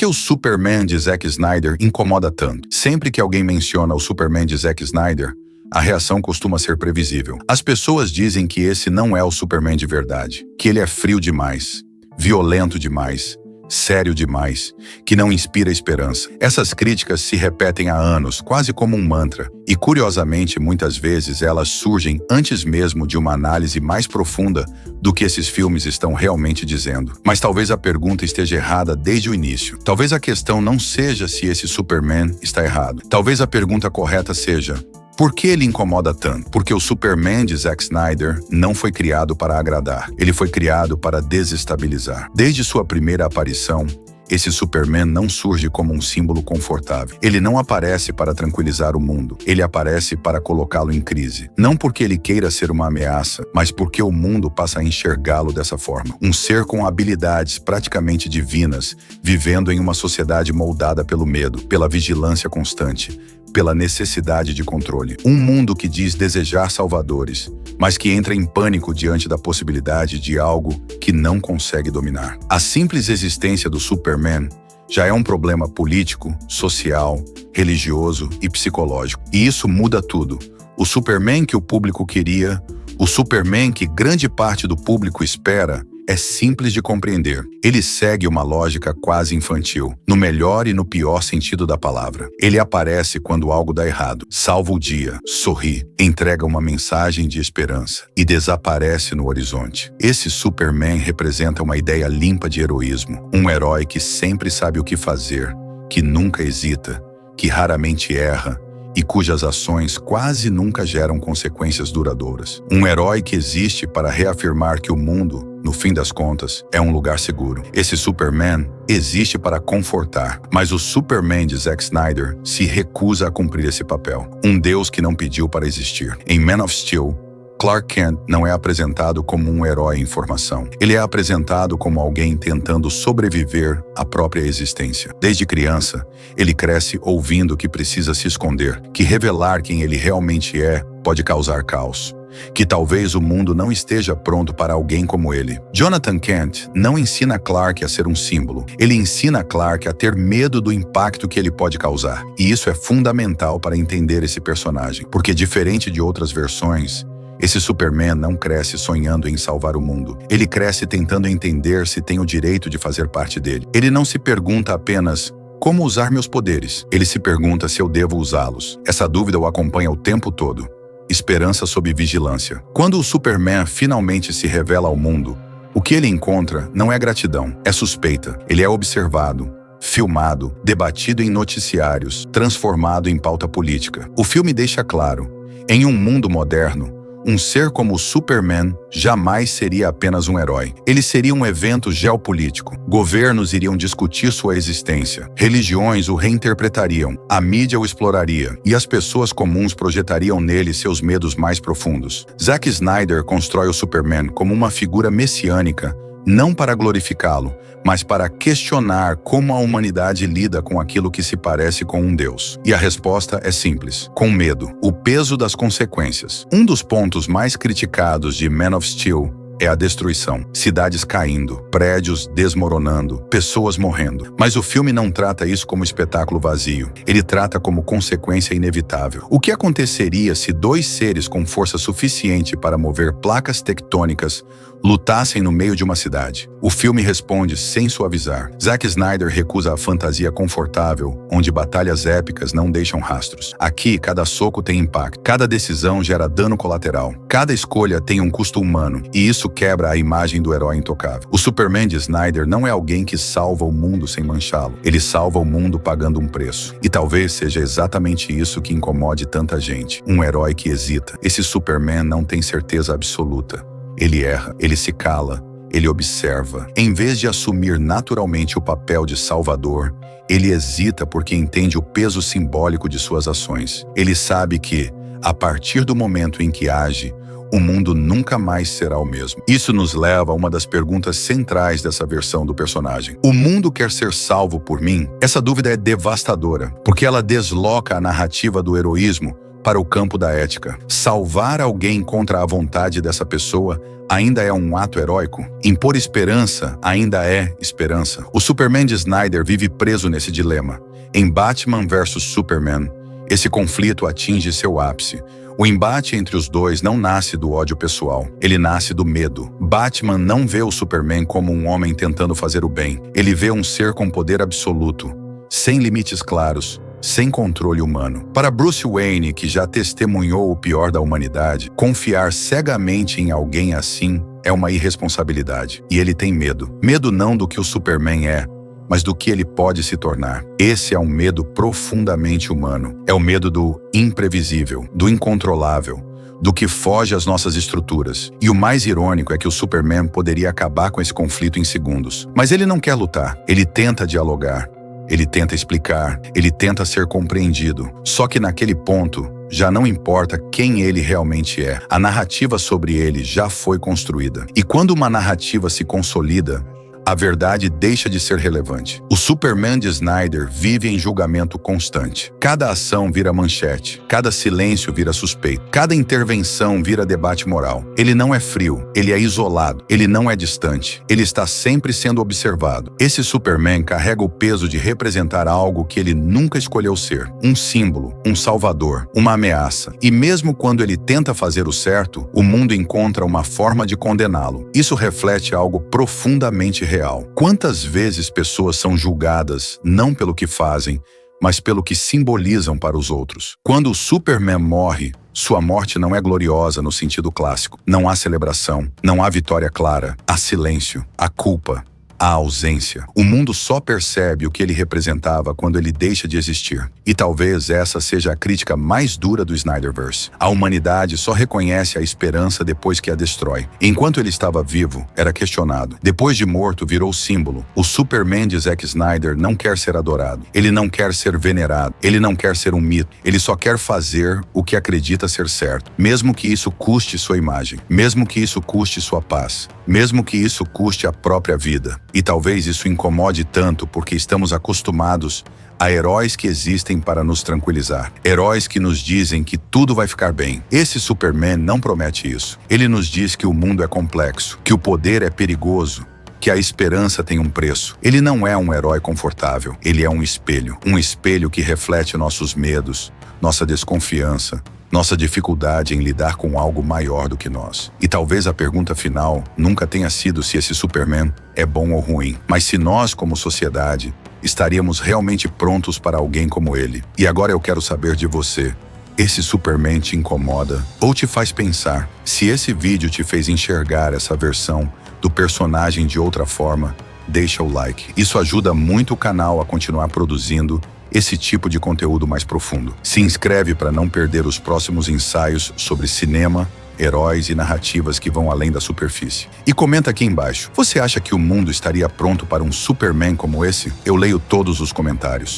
que o Superman de Zack Snyder incomoda tanto? Sempre que alguém menciona o Superman de Zack Snyder, a reação costuma ser previsível. As pessoas dizem que esse não é o Superman de verdade, que ele é frio demais, violento demais, sério demais, que não inspira esperança. Essas críticas se repetem há anos, quase como um mantra, e curiosamente, muitas vezes elas surgem antes mesmo de uma análise mais profunda do que esses filmes estão realmente dizendo. Mas talvez a pergunta esteja errada desde o início. Talvez a questão não seja se esse Superman está errado. Talvez a pergunta correta seja: por que ele incomoda tanto? Porque o Superman de Zack Snyder não foi criado para agradar. Ele foi criado para desestabilizar. Desde sua primeira aparição, esse Superman não surge como um símbolo confortável. Ele não aparece para tranquilizar o mundo. Ele aparece para colocá-lo em crise. Não porque ele queira ser uma ameaça, mas porque o mundo passa a enxergá-lo dessa forma. Um ser com habilidades praticamente divinas, vivendo em uma sociedade moldada pelo medo, pela vigilância constante, pela necessidade de controle. Um mundo que diz desejar salvadores, mas que entra em pânico diante da possibilidade de algo que não consegue dominar. A simples existência do Superman já é um problema político, social, religioso e psicológico. E isso muda tudo. O Superman que o público queria, o Superman que grande parte do público espera, é simples de compreender. Ele segue uma lógica quase infantil, no melhor e no pior sentido da palavra. Ele aparece quando algo dá errado, salva o dia, sorri, entrega uma mensagem de esperança e desaparece no horizonte. Esse Superman representa uma ideia limpa de heroísmo, um herói que sempre sabe o que fazer, que nunca hesita, que raramente erra e cujas ações quase nunca geram consequências duradouras. Um herói que existe para reafirmar que o mundo, no fim das contas, é um lugar seguro. Esse Superman existe para confortar, mas o Superman de Zack Snyder se recusa a cumprir esse papel. Um Deus que não pediu para existir. Em Man of Steel, Clark Kent não é apresentado como um herói em formação. Ele é apresentado como alguém tentando sobreviver à própria existência. Desde criança, ele cresce ouvindo que precisa se esconder, que revelar quem ele realmente é pode causar caos, que talvez o mundo não esteja pronto para alguém como ele. Jonathan Kent não ensina Clark a ser um símbolo. Ele ensina Clark a ter medo do impacto que ele pode causar. E isso é fundamental para entender esse personagem, porque diferente de outras versões, esse Superman não cresce sonhando em salvar o mundo. Ele cresce tentando entender se tem o direito de fazer parte dele. Ele não se pergunta apenas como usar meus poderes. Ele se pergunta se eu devo usá-los. Essa dúvida o acompanha o tempo todo. Esperança sob vigilância. Quando o Superman finalmente se revela ao mundo, o que ele encontra não é gratidão, é suspeita. Ele é observado, filmado, debatido em noticiários, transformado em pauta política. O filme deixa claro: em um mundo moderno, um ser como o Superman jamais seria apenas um herói. Ele seria um evento geopolítico. Governos iriam discutir sua existência. Religiões o reinterpretariam. A mídia o exploraria. E as pessoas comuns projetariam nele seus medos mais profundos. Zack Snyder constrói o Superman como uma figura messiânica, não para glorificá-lo, mas para questionar como a humanidade lida com aquilo que se parece com um Deus. E a resposta é simples: com medo, o peso das consequências. Um dos pontos mais criticados de Man of Steel é a destruição. Cidades caindo, prédios desmoronando, pessoas morrendo. Mas o filme não trata isso como espetáculo vazio. Ele trata como consequência inevitável. O que aconteceria se dois seres com força suficiente para mover placas tectônicas lutassem no meio de uma cidade? O filme responde sem suavizar. Zack Snyder recusa a fantasia confortável, onde batalhas épicas não deixam rastros. Aqui, cada soco tem impacto. Cada decisão gera dano colateral. Cada escolha tem um custo humano. E isso quebra a imagem do herói intocável. O Superman de Snyder não é alguém que salva o mundo sem manchá-lo. Ele salva o mundo pagando um preço. E talvez seja exatamente isso que incomode tanta gente. Um herói que hesita. Esse Superman não tem certeza absoluta. Ele erra, ele se cala, ele observa. Em vez de assumir naturalmente o papel de salvador, ele hesita porque entende o peso simbólico de suas ações. Ele sabe que, a partir do momento em que age, o mundo nunca mais será o mesmo. Isso nos leva a uma das perguntas centrais dessa versão do personagem. O mundo quer ser salvo por mim? Essa dúvida é devastadora, porque ela desloca a narrativa do heroísmo para o campo da ética. Salvar alguém contra a vontade dessa pessoa ainda é um ato heróico? Impor esperança ainda é esperança? O Superman de Snyder vive preso nesse dilema. Em Batman vs Superman, esse conflito atinge seu ápice. O embate entre os dois não nasce do ódio pessoal, ele nasce do medo. Batman não vê o Superman como um homem tentando fazer o bem. Ele vê um ser com poder absoluto, sem limites claros, sem controle humano. Para Bruce Wayne, que já testemunhou o pior da humanidade, confiar cegamente em alguém assim é uma irresponsabilidade. E ele tem medo. Medo não do que o Superman é, mas do que ele pode se tornar. Esse é um medo profundamente humano. É o medo do imprevisível, do incontrolável, do que foge às nossas estruturas. E o mais irônico é que o Superman poderia acabar com esse conflito em segundos. Mas ele não quer lutar. Ele tenta dialogar. Ele tenta explicar. Ele tenta ser compreendido. Só que naquele ponto, já não importa quem ele realmente é. A narrativa sobre ele já foi construída. E quando uma narrativa se consolida, a verdade deixa de ser relevante. O Superman de Snyder vive em julgamento constante. Cada ação vira manchete, cada silêncio vira suspeito, cada intervenção vira debate moral. Ele não é frio, ele é isolado, ele não é distante, ele está sempre sendo observado. Esse Superman carrega o peso de representar algo que ele nunca escolheu ser. Um símbolo, um salvador, uma ameaça. E mesmo quando ele tenta fazer o certo, o mundo encontra uma forma de condená-lo. Isso reflete algo profundamente real. Quantas vezes pessoas são julgadas não pelo que fazem, mas pelo que simbolizam para os outros? Quando o Superman morre, sua morte não é gloriosa no sentido clássico. Não há celebração, não há vitória clara, há silêncio, há culpa, há ausência. O mundo só percebe o que ele representava quando ele deixa de existir. E talvez essa seja a crítica mais dura do Snyderverse. A humanidade só reconhece a esperança depois que a destrói. Enquanto ele estava vivo, era questionado. Depois de morto, virou símbolo. O Superman de Zack Snyder não quer ser adorado. Ele não quer ser venerado. Ele não quer ser um mito. Ele só quer fazer o que acredita ser certo. Mesmo que isso custe sua imagem. Mesmo que isso custe sua paz. Mesmo que isso custe a própria vida. E talvez isso incomode tanto porque estamos acostumados a heróis que existem para nos tranquilizar. Heróis que nos dizem que tudo vai ficar bem. Esse Superman não promete isso. Ele nos diz que o mundo é complexo, que o poder é perigoso, que a esperança tem um preço. Ele não é um herói confortável. Ele é um espelho que reflete nossos medos, nossa desconfiança, nossa dificuldade em lidar com algo maior do que nós. E talvez a pergunta final nunca tenha sido se esse Superman é bom ou ruim, mas se nós, como sociedade, estaríamos realmente prontos para alguém como ele. E agora eu quero saber de você. Esse Superman te incomoda ou te faz pensar? Se esse vídeo te fez enxergar essa versão do personagem de outra forma, deixa o like. Isso ajuda muito o canal a continuar produzindo esse tipo de conteúdo mais profundo. Se inscreve para não perder os próximos ensaios sobre cinema, heróis e narrativas que vão além da superfície. E comenta aqui embaixo, você acha que o mundo estaria pronto para um Superman como esse? Eu leio todos os comentários.